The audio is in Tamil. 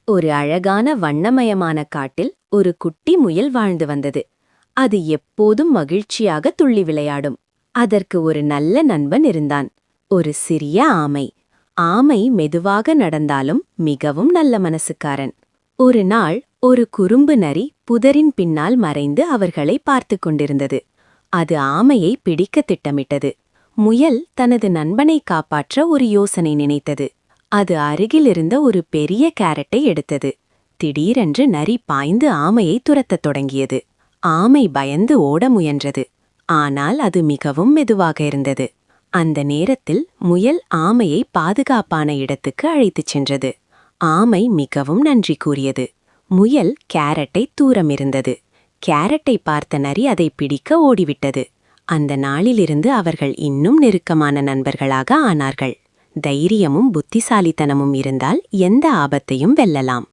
ஒரு அழகான வண்ணமயமான காட்டில் ஒரு குட்டி முயல் வாழ்ந்து வந்தது. அது எப்போதும் மகிழ்ச்சியாக துள்ளி விளையாடும். அதற்கு ஒரு நல்ல நண்பன் இருந்தான், ஒரு சிறிய ஆமை. ஆமை மெதுவாக நடந்தாலும் மிகவும் நல்ல மனசுக்காரன். ஒரு நாள் ஒரு குறும்பு நரி புதரின் பின்னால் மறைந்து அவர்களை பார்த்து கொண்டிருந்தது. அது ஆமையை பிடிக்க திட்டமிட்டது. முயல் தனது நண்பனை காப்பாற்ற ஒரு யோசனை நினைத்தது. அது அருகிலிருந்த ஒரு பெரிய கேரட்டை எடுத்தது. திடீரென்று நரி பாய்ந்து ஆமையை துரத்தத் தொடங்கியது. ஆமை பயந்து ஓட முயன்றது. ஆனால் அது மிகவும் மெதுவாக இருந்தது. அந்த நேரத்தில் முயல் ஆமையை பாதுகாப்பான இடத்துக்கு அழைத்துச் சென்றது. ஆமை மிகவும் நன்றி கூறியது. முயல் கேரட்டை தூரமிருந்தது. கேரட்டை பார்த்த நரி அதை பிடிக்க ஓடிவிட்டது. அந்த நாளிலிருந்து அவர்கள் இன்னும் நெருக்கமான நண்பர்களாக ஆனார்கள். தைரியமும் புத்திசாலித்தனமும் இருந்தால் எந்த ஆபத்தையும் வெல்லலாம்.